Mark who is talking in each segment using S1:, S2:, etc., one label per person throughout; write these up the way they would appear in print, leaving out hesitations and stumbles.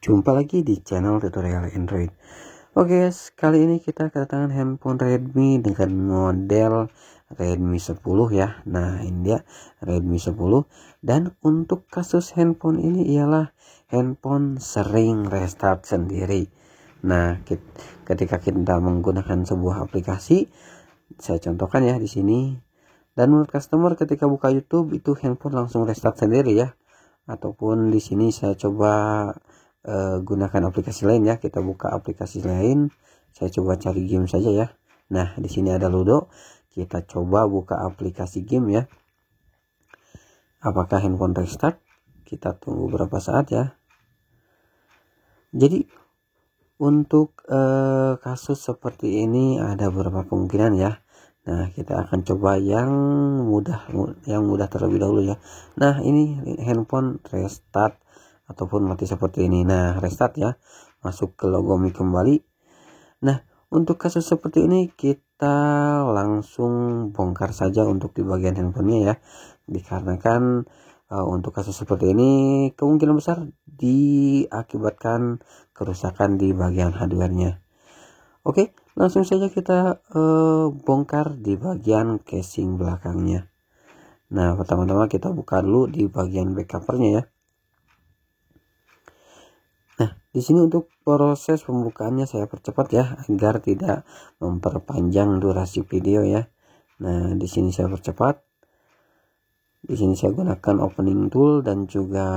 S1: Jumpa lagi di channel tutorial Android. Oke guys, kali ini kita kedatangan handphone Redmi dengan model Redmi 10 ya. Nah ini dia Redmi 10. Dan untuk kasus handphone ini ialah handphone sering restart sendiri. Nah ketika kita menggunakan sebuah aplikasi, saya contohkan ya di sini. Dan menurut customer ketika buka YouTube itu handphone langsung restart sendiri ya. Ataupun di sini saya coba gunakan aplikasi lain ya. Kita buka aplikasi lain, saya coba cari game saja ya. Nah di sini ada Ludo, kita coba buka aplikasi game ya. Apakah handphone restart? Kita tunggu berapa saat ya. Jadi untuk kasus seperti ini ada beberapa kemungkinan ya. Nah kita akan coba yang mudah terlebih dahulu ya. Nah ini handphone restart ataupun mati seperti ini. Nah restart ya, masuk ke logo Mi kembali. Nah untuk kasus seperti ini kita langsung bongkar saja untuk di bagian handphonenya ya, dikarenakan untuk kasus seperti ini kemungkinan besar diakibatkan kerusakan di bagian hardware-nya. Oke, langsung saja kita bongkar di bagian casing belakangnya. Nah pertama-tama kita buka dulu di bagian back-covernya ya. Nah, di sini untuk proses pembukaannya saya percepat ya agar tidak memperpanjang durasi video ya. Nah, di sini saya percepat. Di sini saya gunakan opening tool dan juga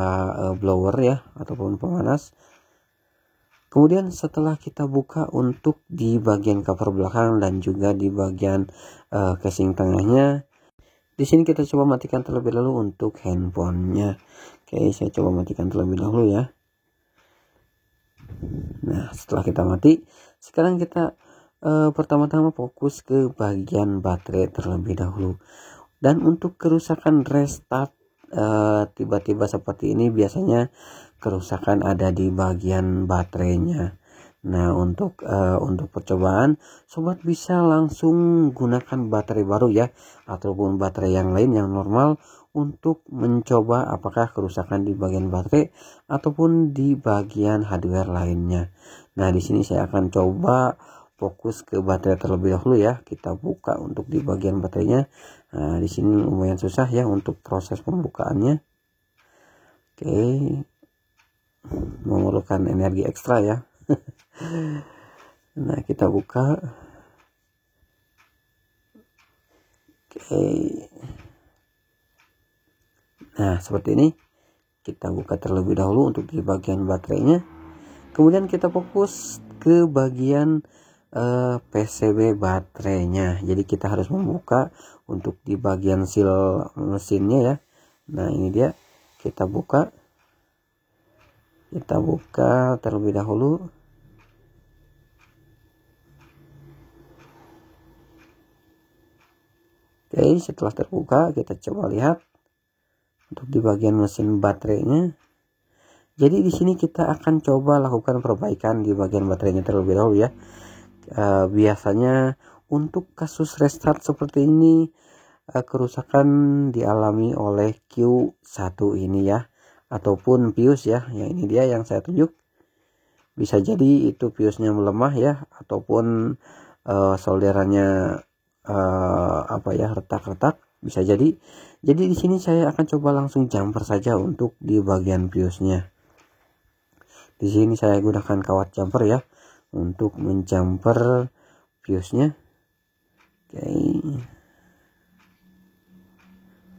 S1: blower ya ataupun pemanas. Kemudian setelah kita buka untuk di bagian cover belakang dan juga di bagian casing tengahnya, di sini kita coba matikan terlebih dahulu untuk handphonenya. Oke, saya coba matikan terlebih dahulu ya. Nah setelah kita mati, sekarang kita pertama-tama fokus ke bagian baterai terlebih dahulu. Dan untuk kerusakan restart tiba-tiba seperti ini biasanya kerusakan ada di bagian baterainya. Nah untuk percobaan sobat bisa langsung gunakan baterai baru ya, ataupun baterai yang lain yang normal untuk mencoba apakah kerusakan di bagian baterai ataupun di bagian hardware lainnya. Nah di sini saya akan coba fokus ke baterai terlebih dahulu ya. Kita buka untuk di bagian baterainya. Nah di sini lumayan susah ya untuk proses pembukaannya. Oke, memerlukan energi ekstra ya. Nah kita buka. Oke. Nah seperti ini, kita buka terlebih dahulu untuk di bagian baterainya. Kemudian kita fokus ke bagian PCB baterainya. Jadi kita harus membuka untuk di bagian seal mesinnya ya. Nah ini dia, kita buka terlebih dahulu. Oke, setelah terbuka kita coba lihat untuk di bagian mesin baterainya. Jadi di sini kita akan coba lakukan perbaikan di bagian baterainya terlebih dahulu ya. Biasanya untuk kasus restart seperti ini kerusakan dialami oleh Q1 ini ya, ataupun fuse ya. Yang ini dia yang saya tunjuk. Bisa jadi itu fuse-nya melemah ya, ataupun solderannya retak-retak, bisa jadi. Jadi di sini saya akan coba langsung jumper saja untuk di bagian fuse-nya. Di sini saya gunakan kawat jumper ya untuk menjumper fuse-nya. Oke.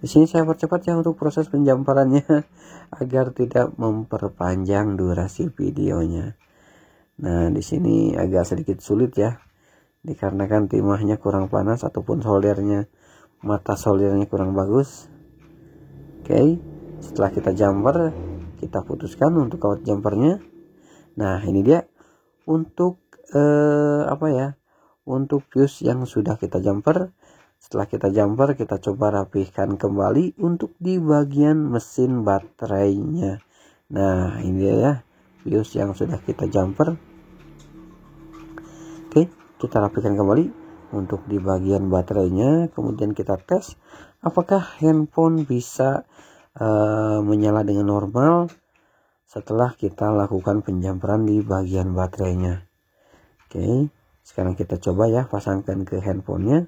S1: Di sini saya percepat ya untuk proses penjumperannya agar tidak memperpanjang durasi videonya. Nah, di sini agak sedikit sulit ya, dikarenakan timahnya kurang panas ataupun mata soldernya kurang bagus. Oke, setelah kita jumper, kita putuskan untuk kawat jumpernya. Nah ini dia untuk untuk fuse yang sudah kita jumper. Setelah kita jumper, kita coba rapihkan kembali untuk di bagian mesin baterainya. Nah ini dia ya, fuse yang sudah kita jumper. Oke, kita rapihkan kembali untuk di bagian baterainya. Kemudian kita tes apakah handphone bisa menyala dengan normal setelah kita lakukan penjamperan di bagian baterainya. Oke, sekarang kita coba ya pasangkan ke handphonenya.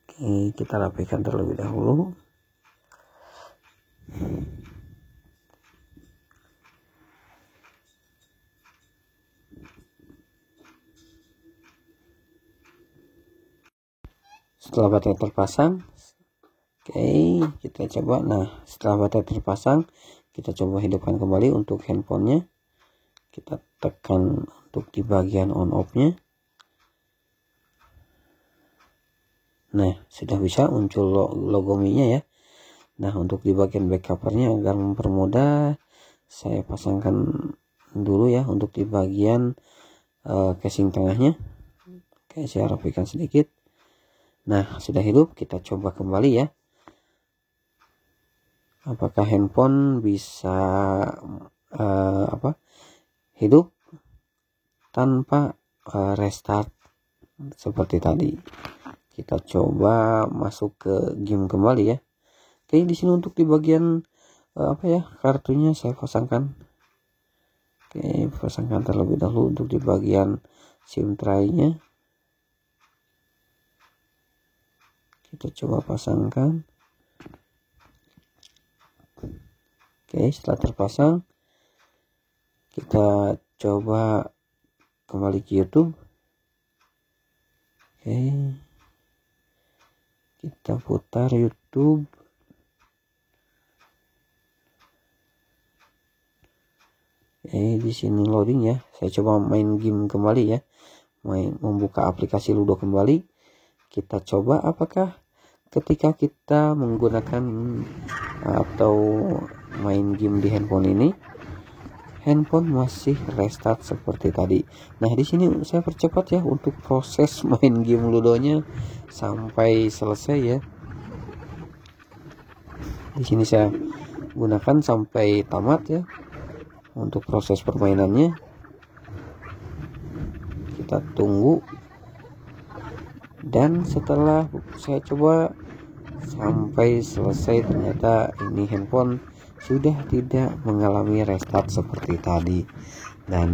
S1: Oke, kita rapikan terlebih dahulu. Setelah baterai terpasang, oke, kita coba. Nah, setelah baterai terpasang, kita coba hidupkan kembali untuk handphonenya. Kita tekan untuk di bagian on off-nya. Nah, sudah bisa muncul logo Mi-nya ya. Nah, untuk di bagian back cover-nya agar mempermudah, saya pasangkan dulu ya untuk di bagian casing tengahnya. Oke, saya rapikan sedikit. Nah, sudah hidup. Kita coba kembali ya. Apakah handphone bisa hidup tanpa restart seperti tadi. Kita coba masuk ke game kembali ya. Oke, di sini untuk di bagian kartunya saya pasangkan. Oke, pasangkan terlebih dahulu untuk di bagian SIM tray-nya. Kita coba pasangkan. Oke, setelah terpasang, kita coba kembali ke YouTube. Oke, kita putar YouTube. Di sini loading ya. Saya coba main game kembali ya. Membuka aplikasi Ludo kembali. Kita coba apakah ketika kita menggunakan atau main game di handphone ini, handphone masih restart seperti tadi. Nah, di sini saya percepat ya untuk proses main game Ludonya sampai selesai ya. Di sini saya gunakan sampai tamat ya untuk proses permainannya. Kita tunggu, dan setelah saya coba sampai selesai, ternyata ini handphone sudah tidak mengalami restart seperti tadi, dan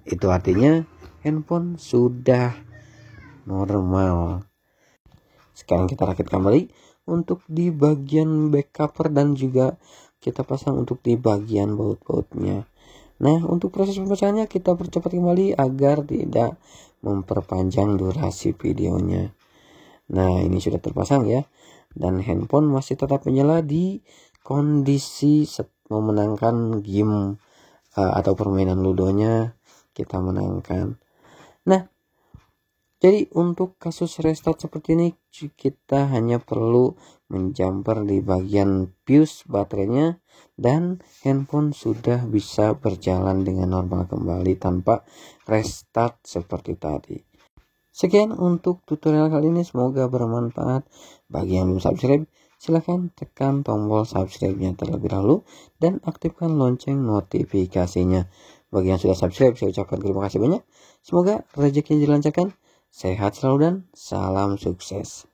S1: itu artinya handphone sudah normal. Sekarang kita rakit kembali untuk di bagian back cover dan juga kita pasang untuk di bagian baut-bautnya. Nah, untuk proses pemasangannya kita percepat kembali agar tidak memperpanjang durasi videonya. Nah, ini sudah terpasang ya, dan handphone masih tetap menyala di kondisi memenangkan game atau permainan Ludonya kita menangkan. Nah, jadi untuk kasus restart seperti ini kita hanya perlu menjumper di bagian fuse baterainya, dan handphone sudah bisa berjalan dengan normal kembali tanpa restart seperti tadi. Sekian untuk tutorial kali ini, semoga bermanfaat. Bagi yang belum subscribe, silahkan tekan tombol subscribe-nya terlebih dahulu dan aktifkan lonceng notifikasinya. Bagi yang sudah subscribe, saya ucapkan terima kasih banyak. Semoga rezekinya dilancarkan, sehat selalu, dan salam sukses.